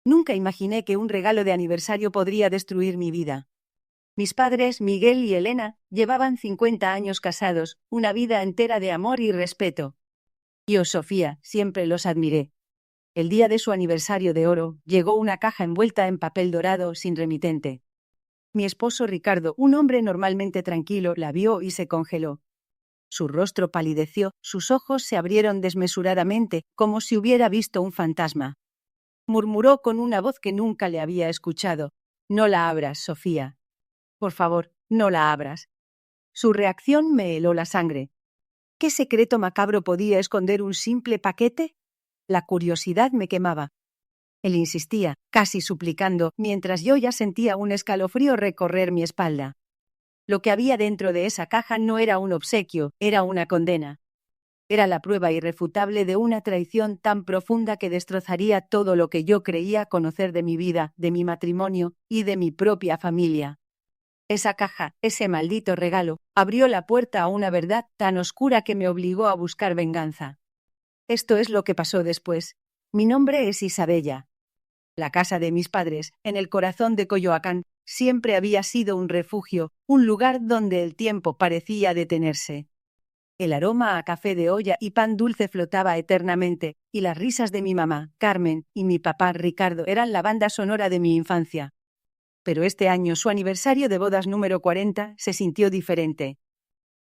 Nunca imaginé que un regalo de aniversario podría destruir mi vida. Mis padres, Miguel y Elena, llevaban 50 años casados, una vida entera de amor y respeto. Yo, Sofía, siempre los admiré. El día de su aniversario de oro, llegó una caja envuelta en papel dorado sin remitente. Mi esposo Ricardo, un hombre normalmente tranquilo, la vio y se congeló. Su rostro palideció, sus ojos se abrieron desmesuradamente, como si hubiera visto un fantasma. Murmuró con una voz que nunca le había escuchado: «No la abras, Sofía. Por favor, no la abras». Su reacción me heló la sangre. ¿Qué secreto macabro podía esconder un simple paquete? La curiosidad me quemaba. Él insistía, casi suplicando, mientras yo ya sentía un escalofrío recorrer mi espalda. Lo que había dentro de esa caja no era un obsequio, era una condena. Era la prueba irrefutable de una traición tan profunda que destrozaría todo lo que yo creía conocer de mi vida, de mi matrimonio y de mi propia familia. Esa caja, ese maldito regalo, abrió la puerta a una verdad tan oscura que me obligó a buscar venganza. Esto es lo que pasó después. Mi nombre es Isabella. La casa de mis padres, en el corazón de Coyoacán, siempre había sido un refugio, un lugar donde el tiempo parecía detenerse. El aroma a café de olla y pan dulce flotaba eternamente, y las risas de mi mamá, Carmen, y mi papá, Ricardo, eran la banda sonora de mi infancia. Pero este año, su aniversario de bodas número 40, se sintió diferente.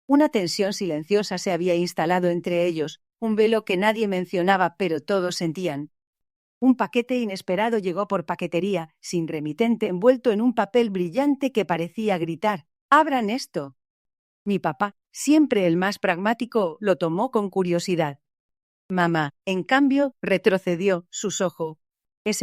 Una tensión silenciosa se había instalado entre ellos, un velo que nadie mencionaba pero todos sentían. Un paquete inesperado llegó por paquetería, sin remitente, envuelto en un papel brillante que parecía gritar: «¡Abran esto!». Mi papá, siempre el más pragmático, lo tomó con curiosidad. Mamá, en cambio, retrocedió, sus ojos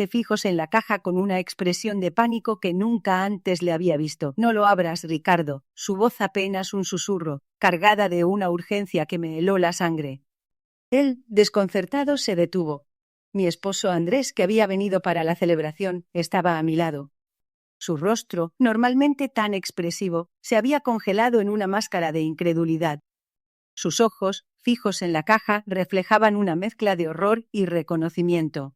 fijos en la caja con una expresión de pánico que nunca antes le había visto. «No lo abras, Ricardo», su voz apenas un susurro, cargada de una urgencia que me heló la sangre. Él, desconcertado, se detuvo. Mi esposo Andrés, que había venido para la celebración, estaba a mi lado. Su rostro, normalmente tan expresivo, se había congelado en una máscara de incredulidad. Sus ojos, fijos en la caja, reflejaban una mezcla de horror y reconocimiento.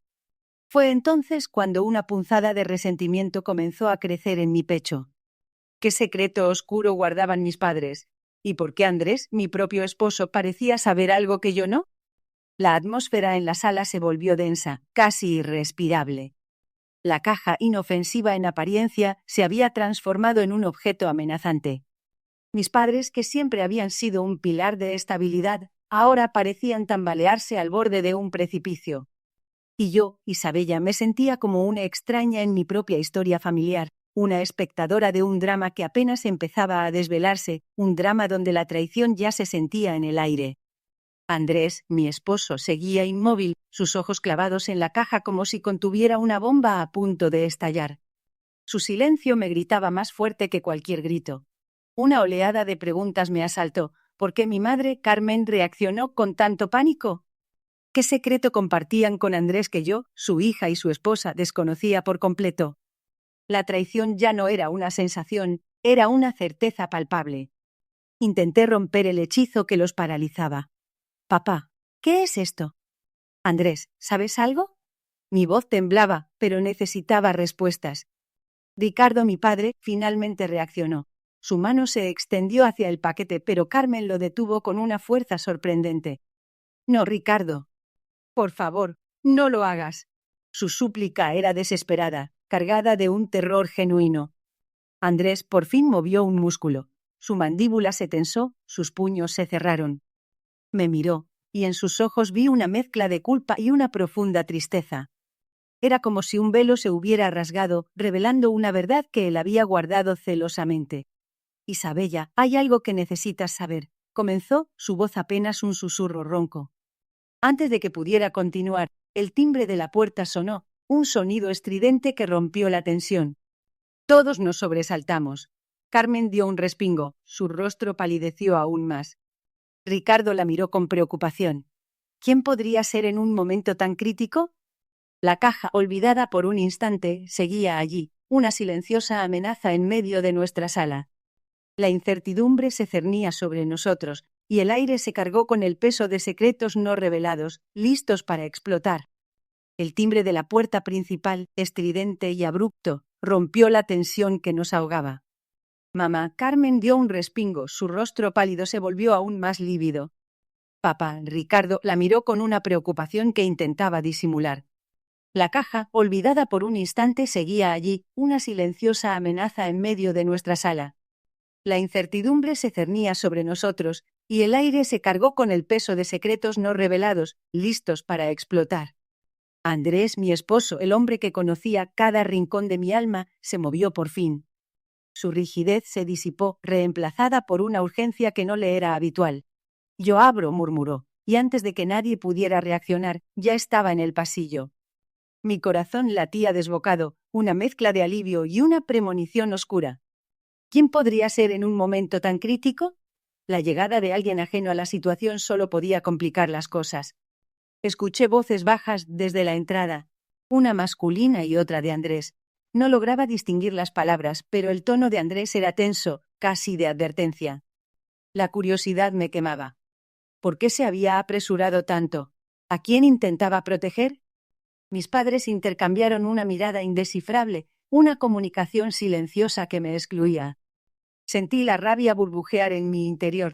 Fue entonces cuando una punzada de resentimiento comenzó a crecer en mi pecho. ¿Qué secreto oscuro guardaban mis padres? ¿Y por qué Andrés, mi propio esposo, parecía saber algo que yo no? La atmósfera en la sala se volvió densa, casi irrespirable. La caja, inofensiva en apariencia, se había transformado en un objeto amenazante. Mis padres, que siempre habían sido un pilar de estabilidad, ahora parecían tambalearse al borde de un precipicio. Y yo, Isabella, me sentía como una extraña en mi propia historia familiar, una espectadora de un drama que apenas empezaba a desvelarse, un drama donde la traición ya se sentía en el aire. Andrés, mi esposo, seguía inmóvil, sus ojos clavados en la caja como si contuviera una bomba a punto de estallar. Su silencio me gritaba más fuerte que cualquier grito. Una oleada de preguntas me asaltó. ¿Por qué mi madre, Carmen, reaccionó con tanto pánico? ¿Qué secreto compartían con Andrés que yo, su hija y su esposa, desconocía por completo? La traición ya no era una sensación, era una certeza palpable. Intenté romper el hechizo que los paralizaba. «Papá, ¿qué es esto?» «Andrés, ¿sabes algo?» Mi voz temblaba, pero necesitaba respuestas. Ricardo, mi padre, finalmente reaccionó. Su mano se extendió hacia el paquete, pero Carmen lo detuvo con una fuerza sorprendente. «No, Ricardo. Por favor, no lo hagas». Su súplica era desesperada, cargada de un terror genuino. Andrés por fin movió un músculo. Su mandíbula se tensó, sus puños se cerraron. Me miró, y en sus ojos vi una mezcla de culpa y una profunda tristeza. Era como si un velo se hubiera rasgado, revelando una verdad que él había guardado celosamente. «Isabella, hay algo que necesitas saber», comenzó, su voz apenas un susurro ronco. Antes de que pudiera continuar, el timbre de la puerta sonó, un sonido estridente que rompió la tensión. Todos nos sobresaltamos. Carmen dio un respingo, su rostro palideció aún más. Ricardo la miró con preocupación. ¿Quién podría ser en un momento tan crítico? La caja, olvidada por un instante, seguía allí, una silenciosa amenaza en medio de nuestra sala. La incertidumbre se cernía sobre nosotros, y el aire se cargó con el peso de secretos no revelados, listos para explotar. El timbre de la puerta principal, estridente y abrupto, rompió la tensión que nos ahogaba. Mamá Carmen dio un respingo, su rostro pálido se volvió aún más lívido. Papá Ricardo la miró con una preocupación que intentaba disimular. La caja, olvidada por un instante, seguía allí, una silenciosa amenaza en medio de nuestra sala. La incertidumbre se cernía sobre nosotros, y el aire se cargó con el peso de secretos no revelados, listos para explotar. Andrés, mi esposo, el hombre que conocía cada rincón de mi alma, se movió por fin. Su rigidez se disipó, reemplazada por una urgencia que no le era habitual. «Yo abro», murmuró, y antes de que nadie pudiera reaccionar, ya estaba en el pasillo. Mi corazón latía desbocado, una mezcla de alivio y una premonición oscura. ¿Quién podría ser en un momento tan crítico? La llegada de alguien ajeno a la situación solo podía complicar las cosas. Escuché voces bajas desde la entrada, una masculina y otra de Andrés. No lograba distinguir las palabras, pero el tono de Andrés era tenso, casi de advertencia. La curiosidad me quemaba. ¿Por qué se había apresurado tanto? ¿A quién intentaba proteger? Mis padres intercambiaron una mirada indescifrable, una comunicación silenciosa que me excluía. Sentí la rabia burbujear en mi interior.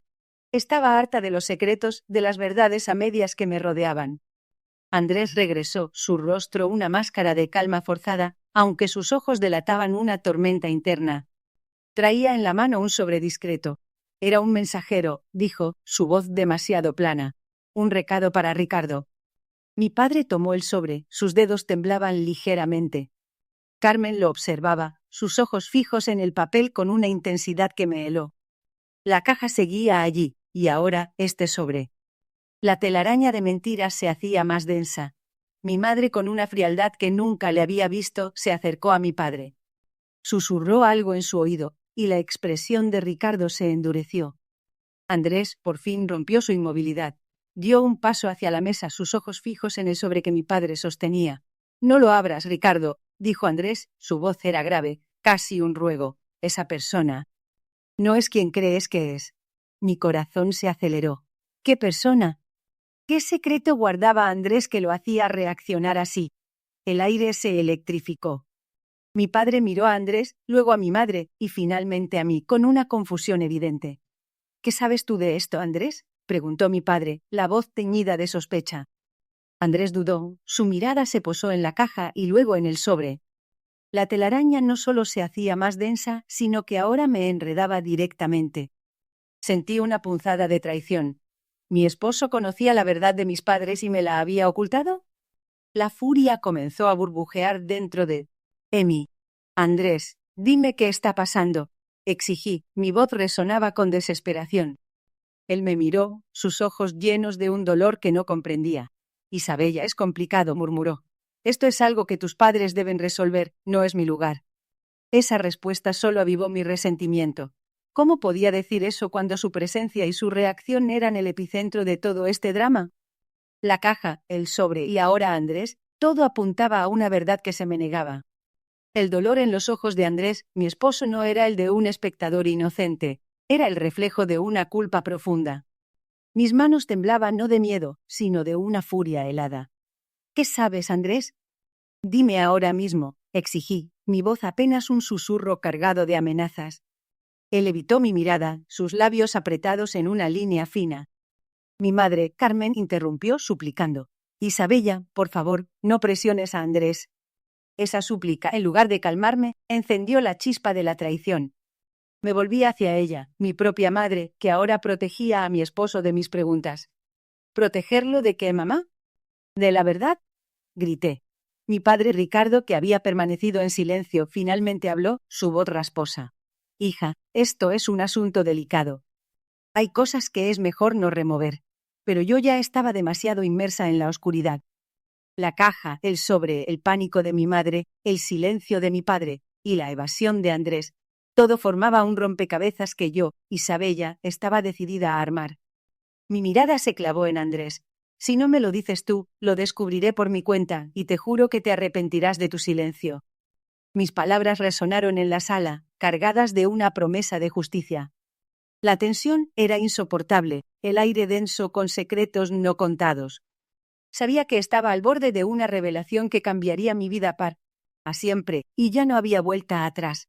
Estaba harta de los secretos, de las verdades a medias que me rodeaban. Andrés regresó, su rostro una máscara de calma forzada, aunque sus ojos delataban una tormenta interna. Traía en la mano un sobre discreto. Era un mensajero, dijo, su voz demasiado plana. Un recado para Ricardo. Mi padre tomó el sobre, sus dedos temblaban ligeramente. Carmen lo observaba, sus ojos fijos en el papel con una intensidad que me heló. La caja seguía allí, y ahora este sobre. La telaraña de mentiras se hacía más densa. Mi madre, con una frialdad que nunca le había visto, se acercó a mi padre. Susurró algo en su oído, y la expresión de Ricardo se endureció. Andrés, por fin, rompió su inmovilidad. Dio un paso hacia la mesa, sus ojos fijos en el sobre que mi padre sostenía. «No lo abras, Ricardo», dijo Andrés, su voz era grave, casi un ruego. «Esa persona no es quien crees que es». Mi corazón se aceleró. «¿Qué persona?» ¿Qué secreto guardaba Andrés que lo hacía reaccionar así? El aire se electrificó. Mi padre miró a Andrés, luego a mi madre, y finalmente a mí, con una confusión evidente. «¿Qué sabes tú de esto, Andrés?», preguntó mi padre, la voz teñida de sospecha. Andrés dudó, su mirada se posó en la caja y luego en el sobre. La telaraña no solo se hacía más densa, sino que ahora me enredaba directamente. Sentí una punzada de traición. ¿Mi esposo conocía la verdad de mis padres y me la había ocultado? La furia comenzó a burbujear dentro de Emi. «Andrés, dime qué está pasando», exigí, mi voz resonaba con desesperación. Él me miró, sus ojos llenos de un dolor que no comprendía. «Isabella, es complicado», murmuró. «Esto es algo que tus padres deben resolver, no es mi lugar». Esa respuesta solo avivó mi resentimiento. ¿Cómo podía decir eso cuando su presencia y su reacción eran el epicentro de todo este drama? La caja, el sobre y ahora Andrés, todo apuntaba a una verdad que se me negaba. El dolor en los ojos de Andrés, mi esposo, no era el de un espectador inocente, era el reflejo de una culpa profunda. Mis manos temblaban no de miedo, sino de una furia helada. «¿Qué sabes, Andrés?» «Dime ahora mismo», exigí, mi voz apenas un susurro cargado de amenazas. Él evitó mi mirada, sus labios apretados en una línea fina. Mi madre, Carmen, interrumpió suplicando. «Isabella, por favor, no presiones a Andrés». Esa súplica, en lugar de calmarme, encendió la chispa de la traición. Me volví hacia ella, mi propia madre, que ahora protegía a mi esposo de mis preguntas. ¿Protegerlo de qué, mamá? ¿De la verdad?, grité. Mi padre Ricardo, que había permanecido en silencio, finalmente habló, su voz rasposa. «Hija, esto es un asunto delicado. Hay cosas que es mejor no remover». Pero yo ya estaba demasiado inmersa en la oscuridad. La caja, el sobre, el pánico de mi madre, el silencio de mi padre y la evasión de Andrés, todo formaba un rompecabezas que yo, Isabella, estaba decidida a armar. Mi mirada se clavó en Andrés. «Si no me lo dices tú, lo descubriré por mi cuenta, y te juro que te arrepentirás de tu silencio». Mis palabras resonaron en la sala, cargadas de una promesa de justicia. La tensión era insoportable, el aire denso con secretos no contados. Sabía que estaba al borde de una revelación que cambiaría mi vida para siempre, y ya no había vuelta atrás.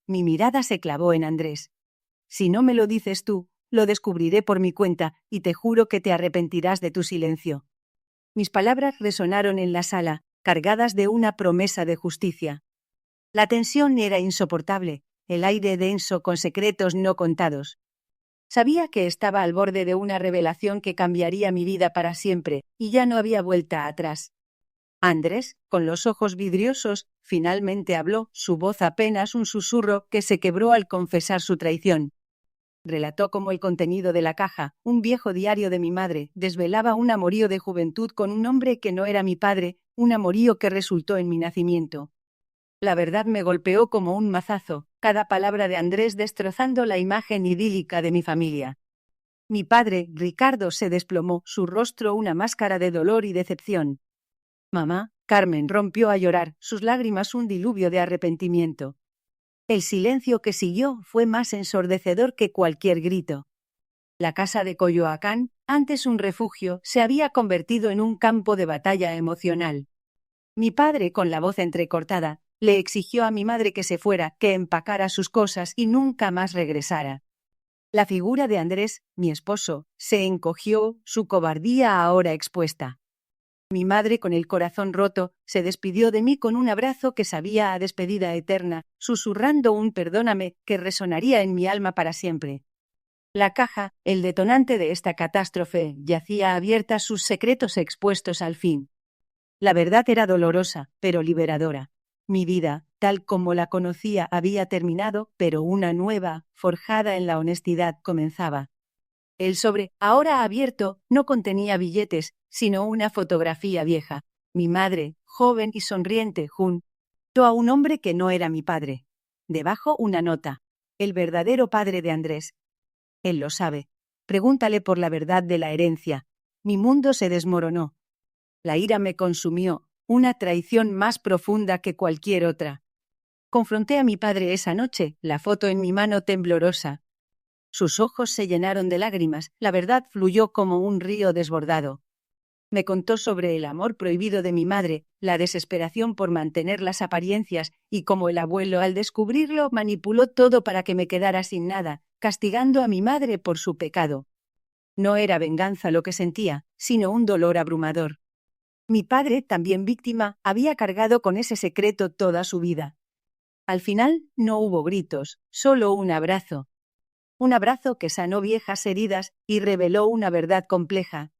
Mi mirada se clavó en Andrés. Si no me lo dices tú, lo descubriré por mi cuenta, y te juro que te arrepentirás de tu silencio. Mis palabras resonaron en la sala, cargadas de una promesa de justicia. La tensión era insoportable, el aire denso con secretos no contados. Sabía que estaba al borde de una revelación que cambiaría mi vida para siempre, y ya no había vuelta atrás. Andrés, con los ojos vidriosos, finalmente habló, su voz apenas un susurro que se quebró al confesar su traición. Relató cómo el contenido de la caja, un viejo diario de mi madre, desvelaba un amorío de juventud con un hombre que no era mi padre, un amorío que resultó en mi nacimiento. La verdad me golpeó como un mazazo, cada palabra de Andrés destrozando la imagen idílica de mi familia. Mi padre, Ricardo, se desplomó, su rostro una máscara de dolor y decepción. Mamá, Carmen, rompió a llorar, sus lágrimas un diluvio de arrepentimiento. El silencio que siguió fue más ensordecedor que cualquier grito. La casa de Coyoacán, antes un refugio, se había convertido en un campo de batalla emocional. Mi padre, con la voz entrecortada, le exigió a mi madre que se fuera, que empacara sus cosas y nunca más regresara. La figura de Andrés, mi esposo, se encogió, su cobardía ahora expuesta. Mi madre, con el corazón roto, se despidió de mí con un abrazo que sabía a despedida eterna, susurrando un perdóname que resonaría en mi alma para siempre. La caja, el detonante de esta catástrofe, yacía abierta, sus secretos expuestos al fin. La verdad era dolorosa, pero liberadora. Mi vida, tal como la conocía, había terminado, pero una nueva, forjada en la honestidad, comenzaba. El sobre, ahora abierto, no contenía billetes, sino una fotografía vieja. Mi madre, joven y sonriente, junto a un hombre que no era mi padre. Debajo una nota. El verdadero padre de Andrés. Él lo sabe. Pregúntale por la verdad de la herencia. Mi mundo se desmoronó. La ira me consumió, una traición más profunda que cualquier otra. Confronté a mi padre esa noche, la foto en mi mano temblorosa. Sus ojos se llenaron de lágrimas, la verdad fluyó como un río desbordado. Me contó sobre el amor prohibido de mi madre, la desesperación por mantener las apariencias y cómo el abuelo al descubrirlo manipuló todo para que me quedara sin nada, castigando a mi madre por su pecado. No era venganza lo que sentía, sino un dolor abrumador. Mi padre, también víctima, había cargado con ese secreto toda su vida. Al final no hubo gritos, solo un abrazo. Un abrazo que sanó viejas heridas y reveló una verdad compleja.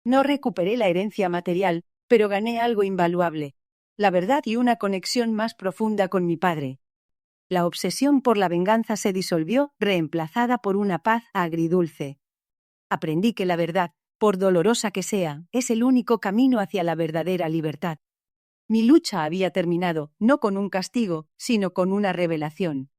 No recuperé la herencia material, pero gané algo invaluable, la verdad y una conexión más profunda con mi padre. La obsesión por la venganza se disolvió, reemplazada por una paz agridulce. Aprendí que la verdad, por dolorosa que sea, es el único camino hacia la verdadera libertad. Mi lucha había terminado, no con un castigo, sino con una revelación.